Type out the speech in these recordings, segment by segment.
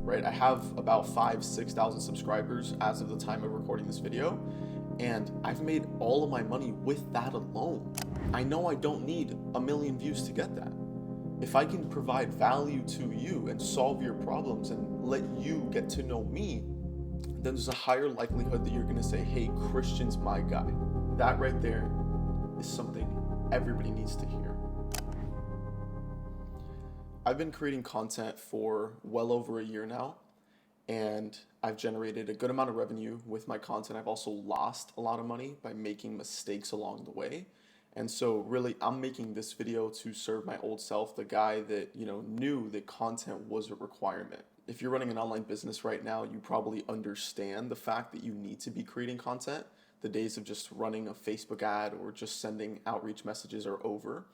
right? I have about 6,000 subscribers as of the time of recording this video, and I've made all of my money with that alone. I know I don't need a million views to get that. If I can provide value to you and solve your problems and let you get to know me, then there's a higher likelihood that you're gonna say, hey, Christian's my guy. That right there is something everybody needs to hear. I've been creating content for well over a year now, and I've generated a good amount of revenue with my content. I've also lost a lot of money by making mistakes along the way. And so really I'm making this video to serve my old self, the guy that, knew that content was a requirement. If you're running an online business right now, you probably understand the fact that you need to be creating content. The days of just running a Facebook ad or just sending outreach messages are over.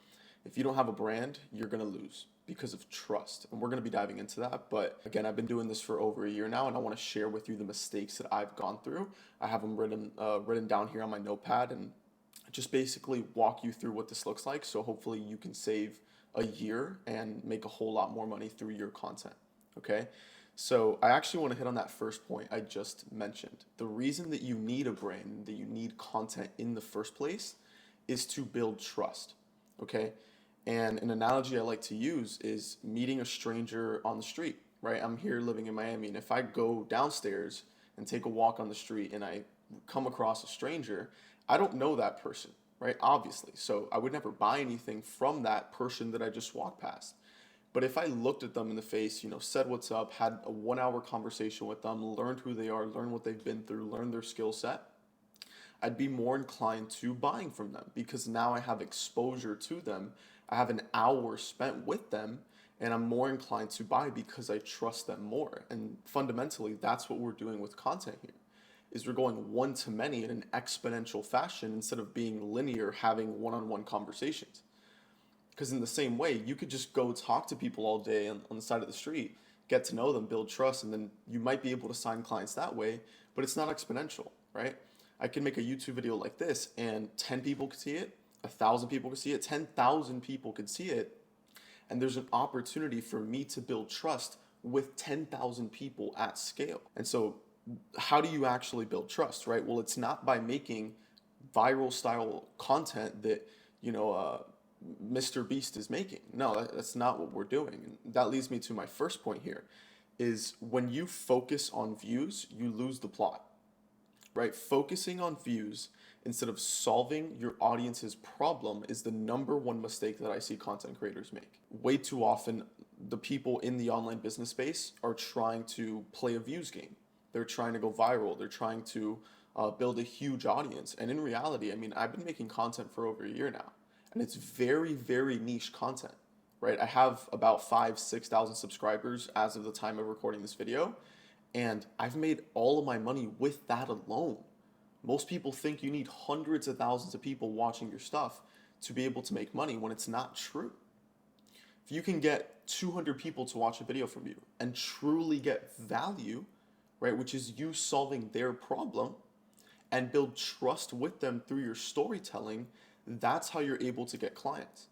If you don't have a brand, you're going to lose because of trust. And we're going to be diving into that. But again, I've been doing this for over a year now, and I want to share with you the mistakes that I've gone through. I have them written down here on my notepad, and just basically walk you through what this looks like. So hopefully you can save a year and make a whole lot more money through your content. Okay. So I actually want to hit on that first point I just mentioned. The reason that you need a brand, that you need content in the first place, is to build trust. Okay. And an analogy I like to use is meeting a stranger on the street, right? I'm here living in Miami, and if I go downstairs and take a walk on the street and I come across a stranger, I don't know that person, right? Obviously. So I would never buy anything from that person that I just walked past. But if I looked at them in the face, said what's up, had a 1 hour conversation with them, learned who they are, learned what they've been through, learned their skill set, I'd be more inclined to buying from them because now I have exposure to them. I have an hour spent with them, and I'm more inclined to buy because I trust them more. And fundamentally, that's what we're doing with content here. Is we're going one to many in an exponential fashion instead of being linear, having one-on-one conversations. Because in the same way, you could just go talk to people all day on the side of the street, get to know them, build trust, and then you might be able to sign clients that way, but it's not exponential, right? I can make a YouTube video like this and 10 people could see it, 1,000 people could see it, 10,000 people could see it, and there's an opportunity for me to build trust with 10,000 people at scale. And so how do you actually build trust, right? Well, it's not by making viral style content that, Mr. Beast is making. No, that's not what we're doing. And that leads me to my first point here is when you focus on views, you lose the plot, right? Focusing on views instead of solving your audience's problem is the number one mistake that I see content creators make. Way too often, the people in the online business space are trying to play a views game. They're trying to go viral. They're trying to build a huge audience. And in reality, I've been making content for over a year now, and it's very, very niche content, right? I have about 6,000 subscribers as of the time of recording this video, and I've made all of my money with that alone. Most people think you need hundreds of thousands of people watching your stuff to be able to make money when it's not true. If you can get 200 people to watch a video from you and truly get value, right, which is you solving their problem, and build trust with them through your storytelling, that's how you're able to get clients.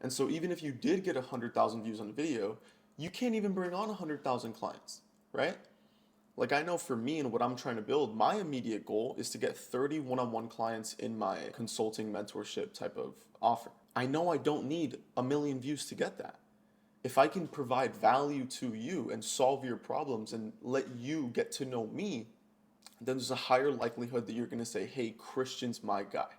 And so even if you did get 100,000 views on a video, you can't even bring on 100,000 clients, right? Like I know for me and what I'm trying to build, my immediate goal is to get 30 one-on-one clients in my consulting mentorship type of offer. I know I don't need a million views to get that. If I can provide value to you and solve your problems and let you get to know me, then there's a higher likelihood that you're going to say, hey, Christian's my guy,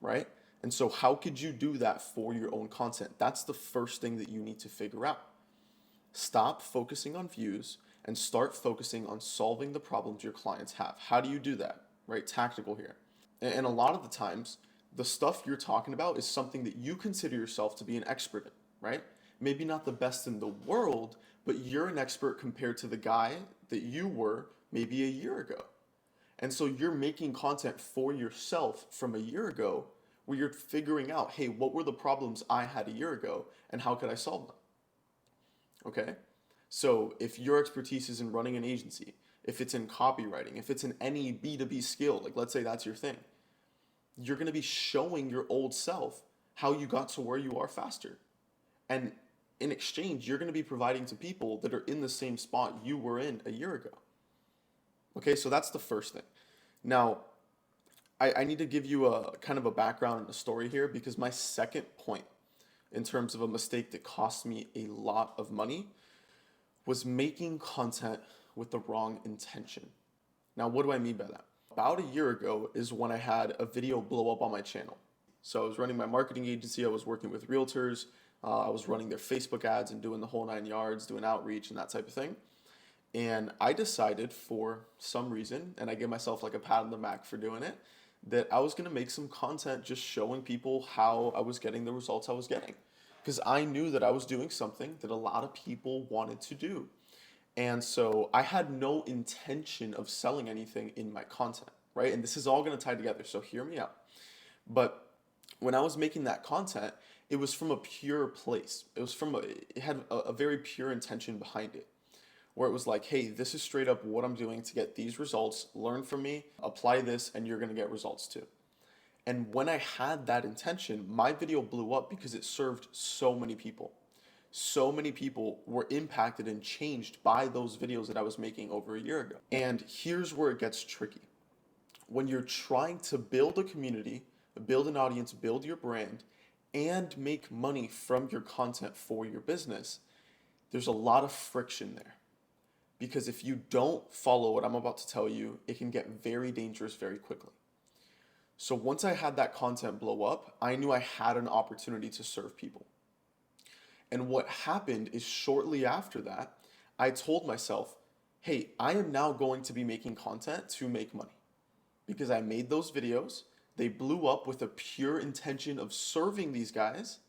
right? And so how could you do that for your own content? That's the first thing that you need to figure out. Stop focusing on views and start focusing on solving the problems your clients have. How do you do that, right? Tactical here. And a lot of the times, the stuff you're talking about is something that you consider yourself to be an expert in, right? Maybe not the best in the world, but you're an expert compared to the guy that you were maybe a year ago. And so you're making content for yourself from a year ago where you're figuring out, hey, what were the problems I had a year ago and how could I solve them? Okay? So if your expertise is in running an agency, if it's in copywriting, if it's in any B2B skill, like let's say that's your thing, you're going to be showing your old self how you got to where you are faster. And in exchange, you're going to be providing to people that are in the same spot you were in a year ago. Okay, so that's the first thing. Now, I need to give you a kind of a background and a story here because my second point in terms of a mistake that cost me a lot of money was making content with the wrong intention. Now, what do I mean by that? About a year ago is when I had a video blow up on my channel. So I was running my marketing agency, I was working with realtors, I was running their Facebook ads and doing the whole 9 yards, doing outreach and that type of thing. And I decided for some reason, and I give myself like a pat on the back for doing it, that I was gonna make some content just showing people how I was getting the results I was getting. Because I knew that I was doing something that a lot of people wanted to do. And so I had no intention of selling anything in my content, right? And this is all gonna tie together, so hear me out. But when I was making that content, it was from a pure place. It had a very pure intention behind it where it was like, hey, this is straight up what I'm doing to get these results. Learn from me, apply this, and you're gonna get results too. And when I had that intention, my video blew up because it served so many people. So many people were impacted and changed by those videos that I was making over a year ago. And here's where it gets tricky. When you're trying to build a community, build an audience, build your brand, and make money from your content for your business, there's a lot of friction there. Because if you don't follow what I'm about to tell you, it can get very dangerous very quickly. So once I had that content blow up, I knew I had an opportunity to serve people. And what happened is shortly after that, I told myself, hey, I am now going to be making content to make money. Because I made those videos, they blew up with a pure intention of serving these guys.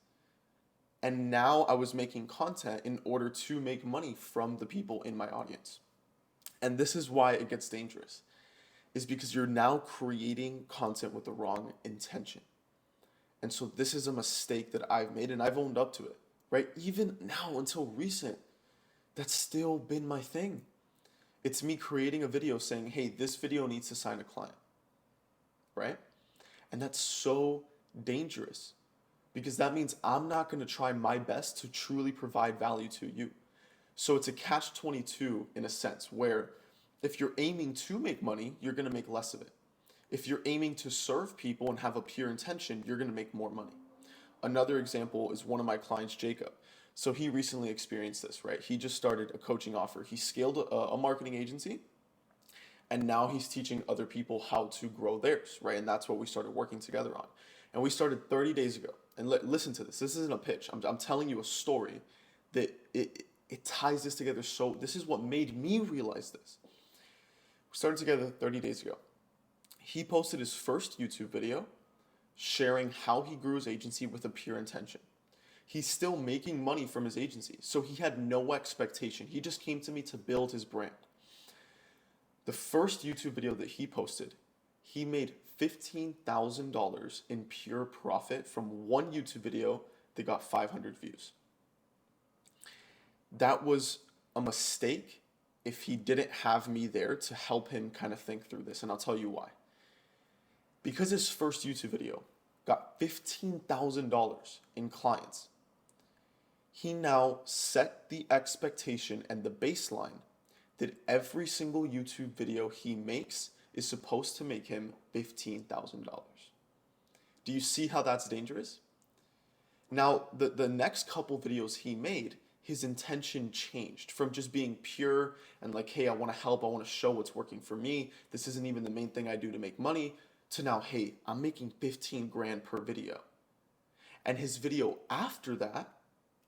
And now I was making content in order to make money from the people in my audience. And this is why it gets dangerous, is because you're now creating content with the wrong intention. And so this is a mistake that I've made and I've owned up to it, right? Even now until recent, that's still been my thing. It's me creating a video saying, hey, this video needs to sign a client, right? And that's so dangerous because that means I'm not going to try my best to truly provide value to you. So it's a catch-22 in a sense where if you're aiming to make money, you're going to make less of it. If you're aiming to serve people and have a pure intention, you're going to make more money. Another example is one of my clients, Jacob. So he recently experienced this, right? He just started a coaching offer. He scaled a marketing agency and now he's teaching other people how to grow theirs, right? And that's what we started working together on. And we started 30 days ago. And listen to this. This isn't a pitch. I'm telling you a story that it ties this together. So this is what made me realize this. We started together 30 days ago. He posted his first YouTube video sharing how he grew his agency with a pure intention. He's still making money from his agency, so he had no expectation. He just came to me to build his brand. The first YouTube video that he posted, he made $15,000 in pure profit from one YouTube video that got 500 views. That was a mistake if he didn't have me there to help him kind of think through this, and I'll tell you why. Because his first YouTube video got $15,000 in clients, he now set the expectation and the baseline that every single YouTube video he makes is supposed to make him $15,000. Do you see how that's dangerous? Now, the next couple videos he made, his intention changed from just being pure and like, hey, I want to help, I want to show what's working for me. This isn't even the main thing I do to make money, to now, hey, I'm making 15 grand per video. And his video after that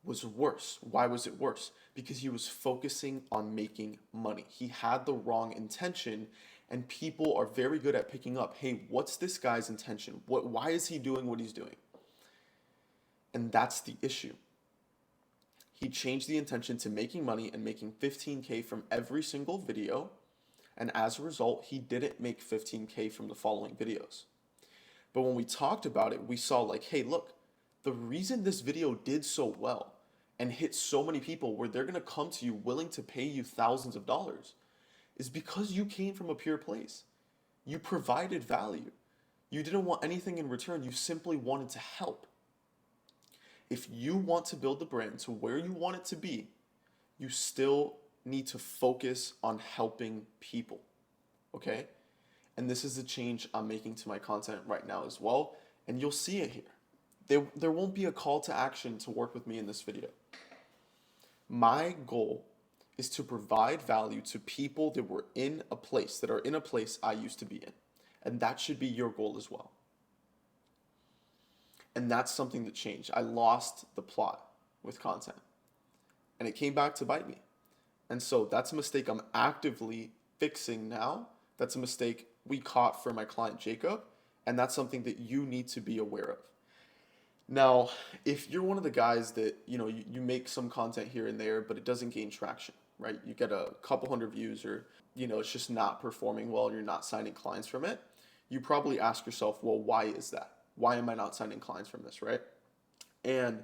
was worse. Why was it worse? Because he was focusing on making money. He had the wrong intention, and people are very good at picking up, hey, what's this guy's intention? Why is he doing what he's doing? And that's the issue. He changed the intention to making money and making 15K from every single video. And as a result, he didn't make 15K from the following videos. But when we talked about it, we saw like, hey, look, the reason this video did so well and hit so many people where they're going to come to you willing to pay you thousands of dollars is because you came from a pure place. You provided value. You didn't want anything in return. You simply wanted to help. if you want to build the brand to where you want it to be, you still need to focus on helping people. Okay? And this is the change I'm making to my content right now as well. And you'll see it here. There won't be a call to action to work with me in this video. My goal is to provide value to people that were in a place, that are in a place I used to be in. And that should be your goal as well. And that's something that changed. I lost the plot with content. And it came back to bite me. And so that's a mistake I'm actively fixing now. That's a mistake we caught for my client Jacob. And that's something that you need to be aware of. Now, if you're one of the guys that, you make some content here and there, but it doesn't gain traction, right? You get a couple hundred views or, it's just not performing well and you're not signing clients from it. You probably ask yourself, well, why is that? Why am I not signing clients from this, right? And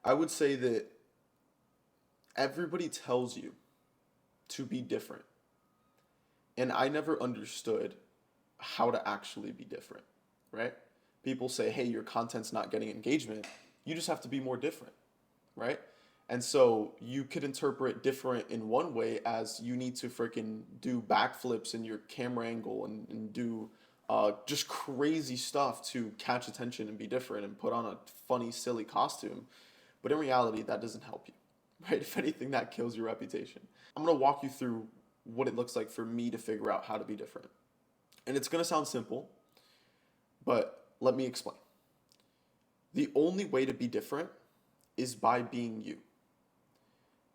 I would say that everybody tells you to be different. And I never understood how to actually be different, right? People say, hey, your content's not getting engagement. You just have to be more different, right? And so you could interpret different in one way as you need to freaking do backflips in your camera angle and do just crazy stuff to catch attention and be different and put on a funny, silly costume. But in reality, that doesn't help you, right? If anything, that kills your reputation. I'm going to walk you through what it looks like for me to figure out how to be different. And it's going to sound simple, but let me explain. The only way to be different is by being you.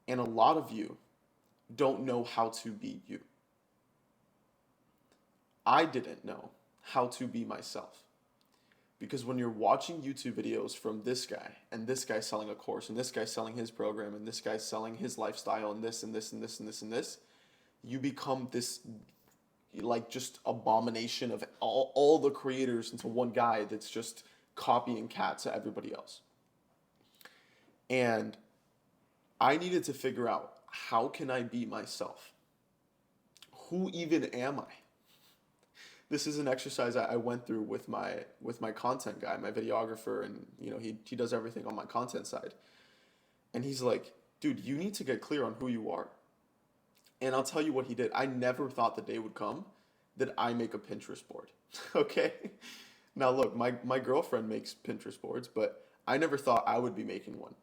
And a lot of you don't know how to be you. I didn't know how to be myself. Because when you're watching YouTube videos from this guy, and this guy selling a course, and this guy selling his program, and this guy selling his lifestyle, and this, and this, and this, and this, and this, you become this like just abomination of all the creators into one guy that's just copying cat to everybody else. And I needed to figure out, how can I be myself? Who even am I? This is an exercise I went through with my content guy, my videographer, and he does everything on my content side. And he's like, dude, you need to get clear on who you are. And I'll tell you what he did. I never thought the day would come that I make a Pinterest board. Okay? Now look, my girlfriend makes Pinterest boards, but I never thought I would be making one.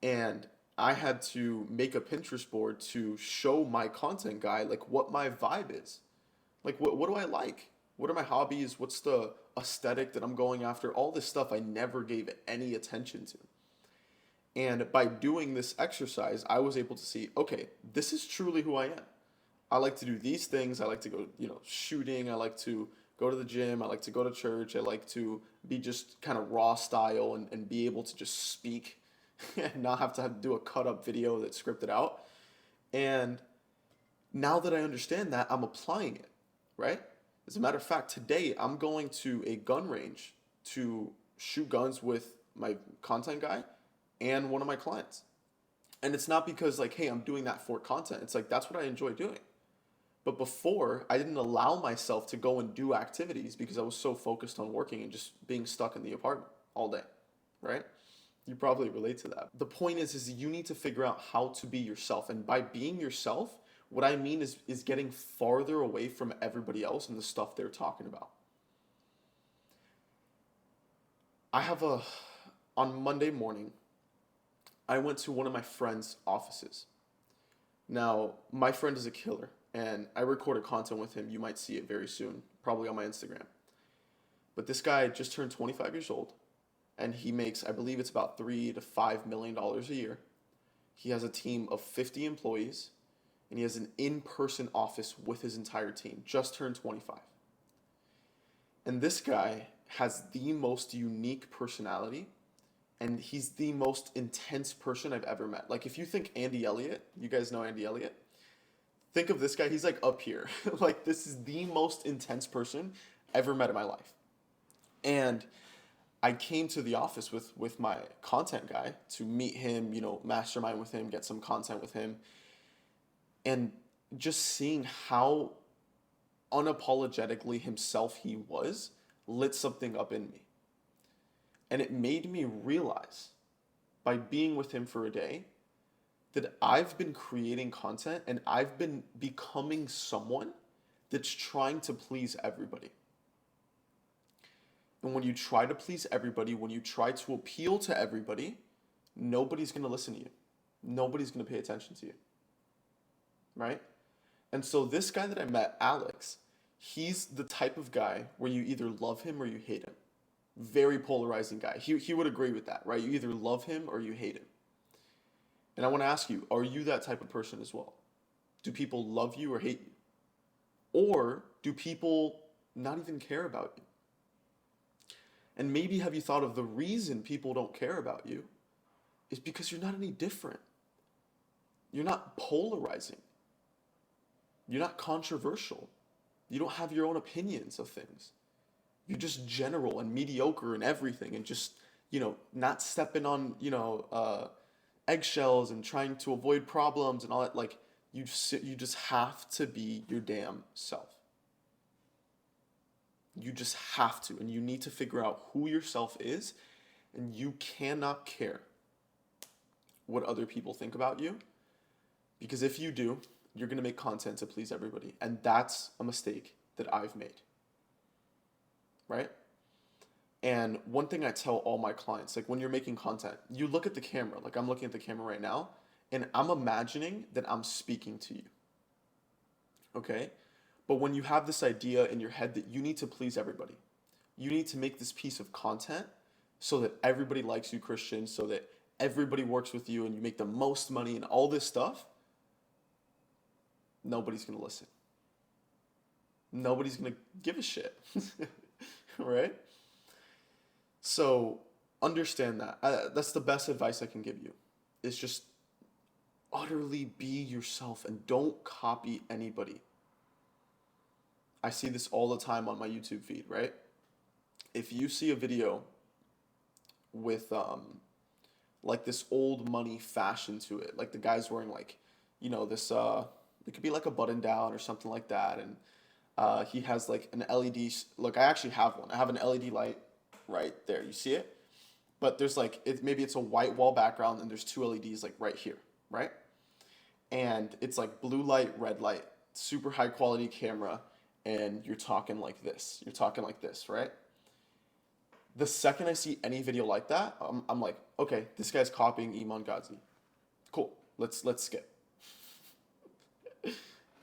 And I had to make a Pinterest board to show my content guy like what my vibe is. Like what do I like? What are my hobbies? What's the aesthetic that I'm going after? All this stuff I never gave any attention to. And by doing this exercise, I was able to see, okay, this is truly who I am. I like to do these things. I like to go, shooting. I like to go to the gym. I like to go to church. I like to be just kind of raw style and be able to just speak and not have to do a cut up video that's scripted out. And now that I understand that, I'm applying it, right? As a matter of fact, today I'm going to a gun range to shoot guns with my content guy and one of my clients. And it's not because like, hey, I'm doing that for content. It's like, that's what I enjoy doing. But before, I didn't allow myself to go and do activities because I was so focused on working and just being stuck in the apartment all day, right? You probably relate to that. The point is you need to figure out how to be yourself. And by being yourself, what I mean is getting farther away from everybody else and the stuff they're talking about. On Monday morning, I went to one of my friend's offices. Now, my friend is a killer, and I recorded content with him. You might see it very soon, probably on my Instagram. But this guy just turned 25 years old, and he makes, I believe it's about $3 to $5 million a year. He has a team of 50 employees, and he has an in-person office with his entire team. Just turned 25. And this guy has the most unique personality, and he's the most intense person I've ever met. Like, if you think Andy Elliott, you guys know Andy Elliott? Think of this guy, he's like up here. Like, this is the most intense person I ever met in my life. And I came to the office with my content guy to meet him, mastermind with him, get some content with him. And just seeing how unapologetically himself he was lit something up in me. And it made me realize by being with him for a day that I've been creating content and I've been becoming someone that's trying to please everybody. And when you try to please everybody, when you try to appeal to everybody, nobody's going to listen to you. Nobody's going to pay attention to you. Right? And so this guy that I met, Alex, he's the type of guy where you either love him or you hate him. Very polarizing guy. He would agree with that, right? You either love him or you hate him. And I want to ask you, are you that type of person as well? Do people love you or hate you? Or do people not even care about you? And maybe have you thought of the reason people don't care about you is because you're not any different. You're not polarizing. You're not controversial. You don't have your own opinions of things. You're just general and mediocre in everything and just, not stepping on, eggshells and trying to avoid problems and all that. Like, you just have to be your damn self. You just have to. And you need to figure out who yourself is. And you cannot care what other people think about you. Because if you do, you're going to make content to please everybody. And that's a mistake that I've made. Right? And one thing I tell all my clients, like when you're making content, you look at the camera, like I'm looking at the camera right now, and I'm imagining that I'm speaking to you. Okay? But when you have this idea in your head that you need to please everybody, you need to make this piece of content so that everybody likes you, Christian, so that everybody works with you and you make the most money and all this stuff, nobody's going to listen. Nobody's going to give a shit. Right? So understand that. That's the best advice I can give you. Is just utterly be yourself and don't copy anybody. I see this all the time on my YouTube feed, right? If you see a video with like this old money fashion to it, like the guy's wearing like, this it could be like a button down or something like that, and he has like an LED. Look, I actually have one. I have an LED light right there. You see it? But there's like maybe it's a white wall background and there's two LEDs like right here, right? And it's like blue light, red light, super high quality camera, and you're talking like this. You're talking like this, right? The second I see any video like that, I'm like, okay, this guy's copying Iman Ghazi. Cool. Let's skip.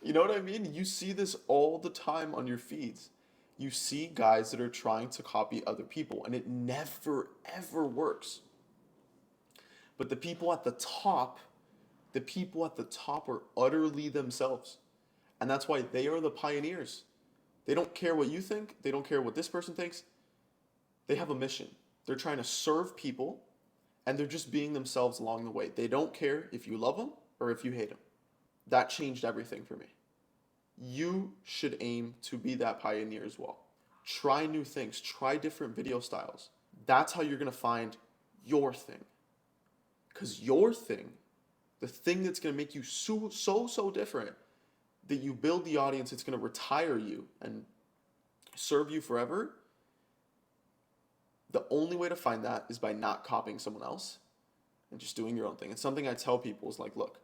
You know what I mean? You see this all the time on your feeds. You see guys that are trying to copy other people, and it never, ever works. But the people at the top are utterly themselves. And that's why they are the pioneers. They don't care what you think. They don't care what this person thinks. They have a mission. They're trying to serve people, and they're just being themselves along the way. They don't care if you love them or if you hate them. That changed everything for me. You should aim to be that pioneer as well. Try new things. Try different video styles. That's how you're going to find your thing. Because your thing, the thing that's going to make you so different, that you build the audience that's going to retire you and serve you forever, the only way to find that is by not copying someone else and just doing your own thing. And something I tell people is like, look,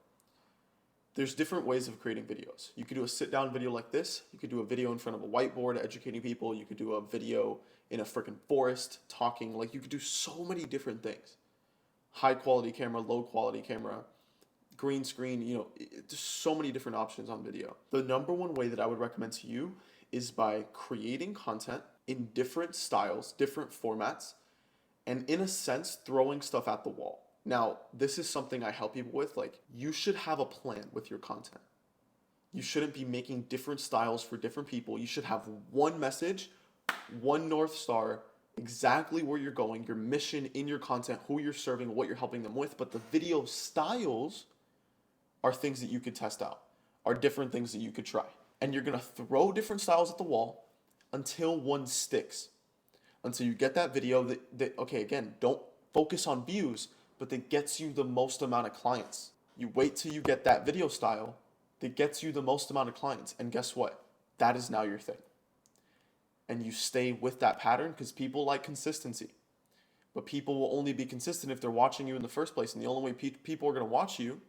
there's different ways of creating videos. You could do a sit-down video like this. You could do a video in front of a whiteboard educating people. You could do a video in a freaking forest talking. Like, you could do so many different things. High quality camera, low quality camera, green screen, there's so many different options on video. The number one way that I would recommend to you is by creating content in different styles, different formats, and in a sense, throwing stuff at the wall. Now, this is something I help people with. Like, you should have a plan with your content. You shouldn't be making different styles for different people. You should have one message, one North Star, exactly where you're going, your mission in your content, who you're serving, what you're helping them with. But the video styles are things that you could test out, are different things that you could try. And you're going to throw different styles at the wall until one sticks. Until you get that video that okay, again, don't focus on views, but that gets you the most amount of clients. You wait till you get that video style that gets you the most amount of clients. And guess what? That is now your thing. And you stay with that pattern because people like consistency. But people will only be consistent if they're watching you in the first place. And the only way people are going to watch you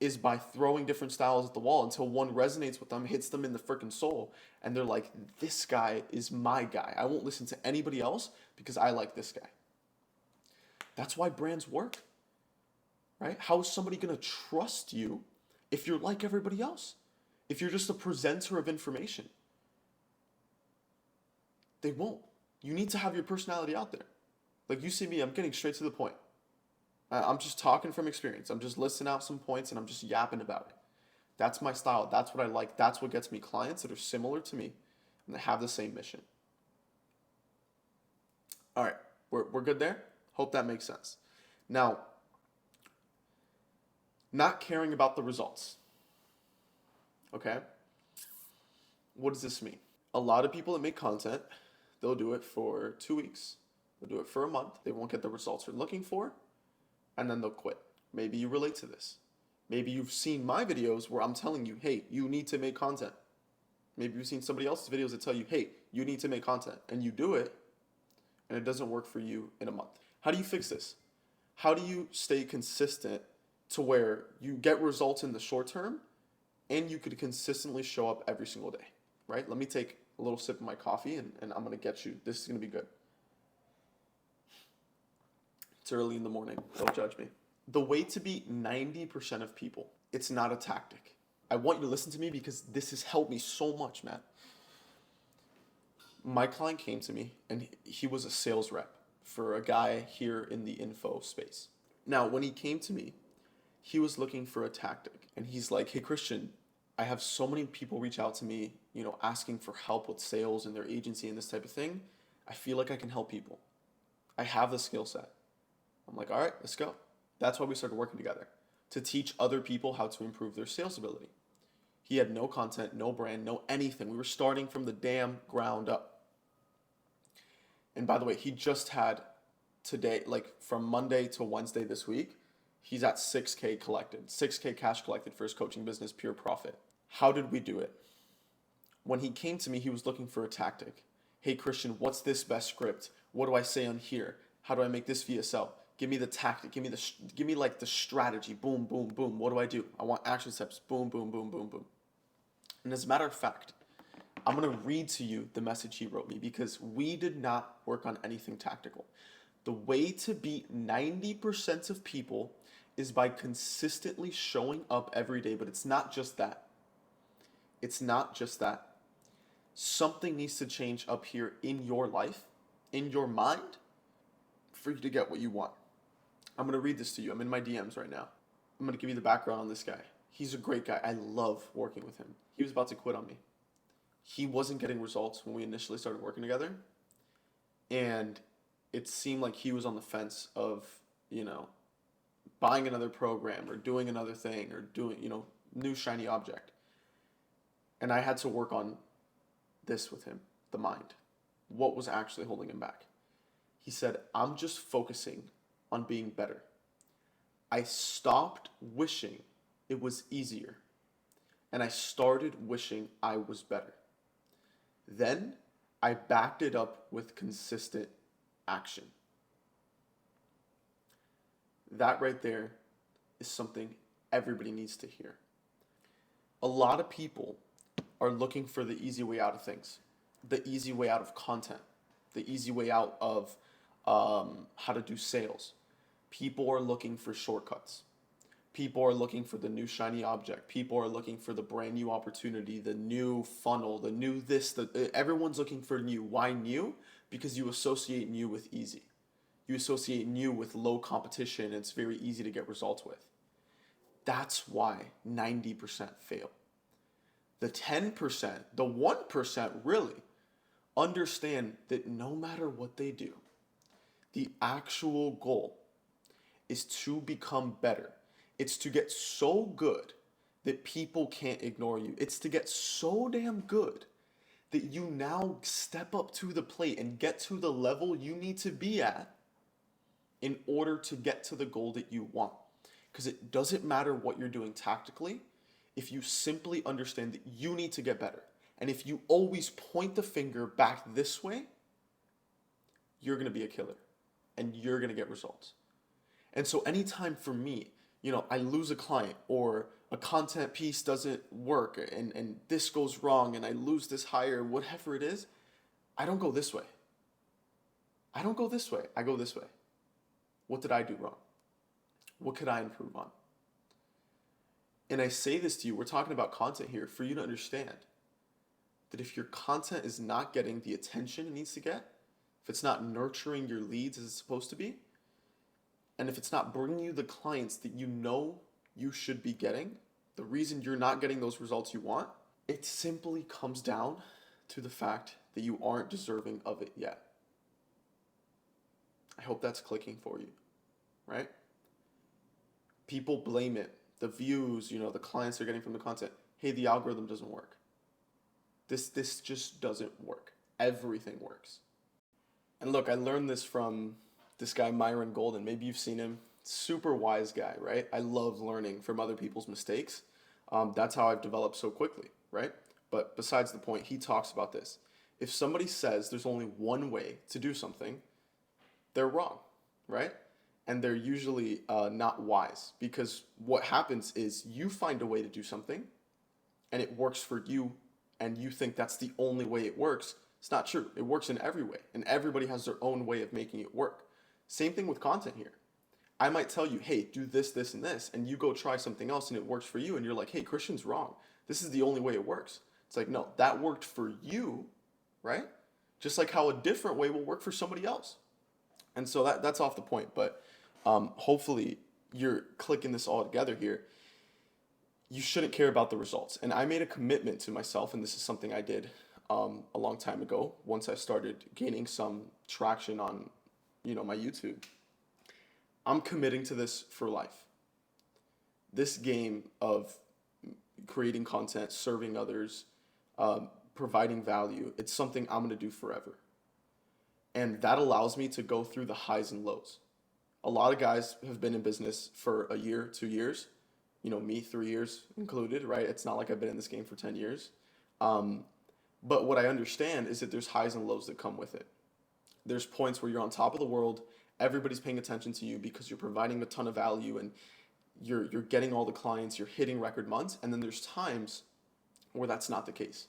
is by throwing different styles at the wall until one resonates with them, hits them in the freaking soul. And they're like, this guy is my guy. I won't listen to anybody else because I like this guy. That's why brands work, right? How is somebody going to trust you if you're like everybody else? If you're just a presenter of information? They won't. You need to have your personality out there. Like you see me, I'm getting straight to the point. I'm just talking from experience. I'm just listing out some points and I'm just yapping about it. That's my style. That's what I like. That's what gets me clients that are similar to me and that have the same mission. All right, we're good there? Hope that makes sense. Now, not caring about the results. Okay? What does this mean? A lot of people that make content, they'll do it for 2 weeks. They'll do it for a month. They won't get the results they're looking for, and then they'll quit. Maybe you relate to this. Maybe you've seen my videos where I'm telling you, hey, you need to make content. Maybe you've seen somebody else's videos that tell you, hey, you need to make content. And you do it, and it doesn't work for you in a month. How do you fix this? How do you stay consistent to where you get results in the short term and you could consistently show up every single day, right? Let me take a little sip of my coffee and I'm going to get you. This is going to be good. It's early in the morning. Don't judge me. The way to beat 90% of people, it's not a tactic. I want you to listen to me because this has helped me so much, man. My client came to me and he was a sales rep for a guy here in the info space. Now, when he came to me, he was looking for a tactic. And he's like, hey, Christian, I have so many people reach out to me, asking for help with sales and their agency and this type of thing. I feel like I can help people. I have the skill set. I'm like, all right, let's go. That's why we started working together, to teach other people how to improve their sales ability. He had no content, no brand, no anything. We were starting from the damn ground up. And by the way, he just had today, like from Monday to Wednesday this week, he's at 6K collected, 6K cash collected for his coaching business, pure profit. How did we do it? When he came to me, he was looking for a tactic. Hey, Christian, what's this best script? What do I say on here? How do I make this VSL? Give me the tactic. Give me like the strategy. Boom, boom, boom. What do? I want action steps. Boom, boom, boom, boom, boom. And as a matter of fact, I'm going to read to you the message he wrote me because we did not work on anything tactical. The way to beat 90% of people is by consistently showing up every day, but it's not just that. It's not just that. Something needs to change up here in your life, in your mind, for you to get what you want. I'm going to read this to you. I'm in my DMs right now. I'm going to give you the background on this guy. He's a great guy. I love working with him. He was about to quit on me. He wasn't getting results when we initially started working together. And it seemed like he was on the fence of, buying another program or doing another thing or doing, new shiny object. And I had to work on this with him, the mind. What was actually holding him back? He said, I'm just focusing on being better. I stopped wishing it was easier. And I started wishing I was better. Then I backed it up with consistent action. That right there is something everybody needs to hear. A lot of people are looking for the easy way out of things, the easy way out of content, the easy way out of how to do sales. People are looking for shortcuts. People are looking for the new shiny object. People are looking for the brand new opportunity, the new funnel, the new this. Everyone's looking for new. Why new? Because you associate new with easy. You associate new with low competition. It's very easy to get results with. That's why 90% fail. The 10%, the 1% really understand that no matter what they do, the actual goal is to become better. It's to get so good that people can't ignore you. It's to get so damn good that you now step up to the plate and get to the level you need to be at in order to get to the goal that you want. Because it doesn't matter what you're doing tactically if you simply understand that you need to get better. And if you always point the finger back this way, you're going to be a killer. and you're going to get results. And so anytime for me, I lose a client or a content piece doesn't work and this goes wrong and I lose this hire, whatever it is, I don't go this way. I don't go this way. I go this way. What did I do wrong? What could I improve on? And I say this to you, we're talking about content here for you to understand that if your content is not getting the attention it needs to get, if it's not nurturing your leads as it's supposed to be, and if it's not bringing you the clients that you know you should be getting, the reason you're not getting those results you want, it simply comes down to the fact that you aren't deserving of it yet. I hope that's clicking for you, right? People blame it, the views, the clients they're getting from the content. Hey, the algorithm doesn't work. This just doesn't work. Everything works. And look, I learned this from this guy, Myron Golden. Maybe you've seen him. Super wise guy, right? I love learning from other people's mistakes. That's how I've developed so quickly, right? But besides the point, he talks about this. If somebody says there's only one way to do something, they're wrong, right? And they're usually not wise, because what happens is you find a way to do something and it works for you and you think that's the only way it works. It's not true. It works in every way, and everybody has their own way of making it work. Same thing with content here. I might tell you, hey, do this, this, and this, and you go try something else and it works for you, and you're like, hey, Christian's wrong. This is the only way it works. It's like, no, that worked for you, right? Just like how a different way will work for somebody else. And so that's off the point, but hopefully you're clicking this all together here. You shouldn't care about the results. And I made a commitment to myself, and this is something I did a long time ago once I started gaining some traction on my YouTube. I'm committing to this for life. This game of creating content, serving others, providing value, it's something I'm going to do forever. And that allows me to go through the highs and lows. A lot of guys have been in business for a year, 2 years, me 3 years included, right? It's not like I've been in this game for 10 years. But what I understand is that there's highs and lows that come with it. There's points where you're on top of the world, everybody's paying attention to you because you're providing a ton of value and you're getting all the clients, you're hitting record months, and then there's times where that's not the case.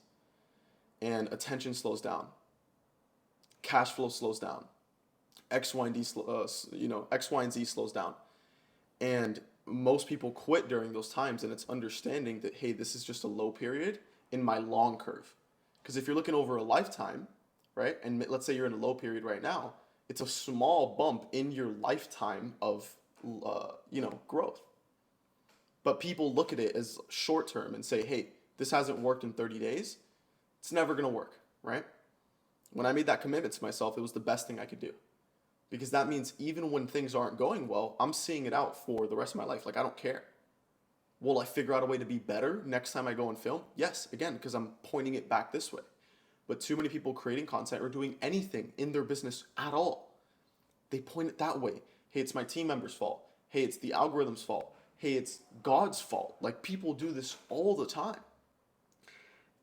And attention slows down. Cash flow slows down. X, Y, and Z slows down. And most people quit during those times, and it's understanding that, hey, this is just a low period in my long curve. Because if you're looking over a lifetime, right, and let's say you're in a low period right now, it's a small bump in your lifetime of, growth. But people look at it as short term and say, hey, this hasn't worked in 30 days. It's never going to work, right? When I made that commitment to myself, it was the best thing I could do. Because that means even when things aren't going well, I'm seeing it out for the rest of my life. Like, I don't care. Will I figure out a way to be better next time I go and film? Yes, again, because I'm pointing it back this way. But too many people creating content or doing anything in their business at all, they point it that way. Hey, it's my team member's fault. Hey, it's the algorithm's fault. Hey, it's God's fault. Like, people do this all the time.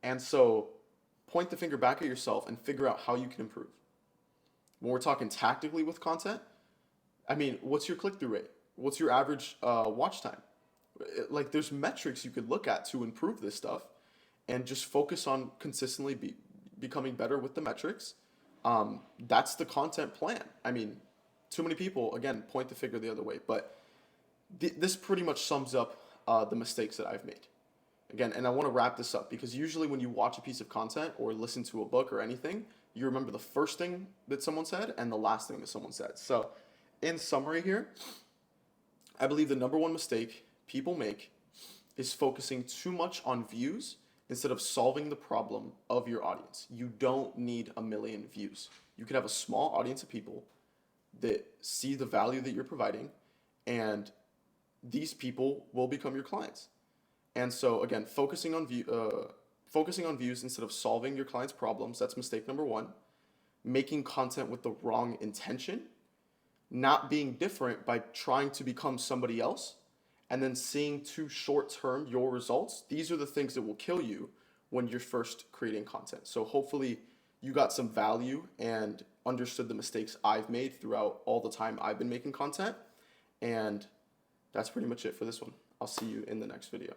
And so point the finger back at yourself and figure out how you can improve. When we're talking tactically with content, what's your click-through rate? What's your average watch time? Like, there's metrics you could look at to improve this stuff and just focus on consistently becoming better with the metrics. That's the content plan. Too many people, again, point the finger the other way, but this pretty much sums up the mistakes that I've made. Again, and I want to wrap this up because usually when you watch a piece of content or listen to a book or anything, you remember the first thing that someone said and the last thing that someone said. So in summary here, I believe the number one mistake people make is focusing too much on views instead of solving the problem of your audience. You don't need 1 million views. You could have a small audience of people that see the value that you're providing, and these people will become your clients. And so again, focusing on views instead of solving your client's problems, that's mistake number one. Making content with the wrong intention, not being different by trying to become somebody else, and then seeing too short-term your results. These are the things that will kill you when you're first creating content. So hopefully you got some value and understood the mistakes I've made throughout all the time I've been making content. And that's pretty much it for this one. I'll see you in the next video.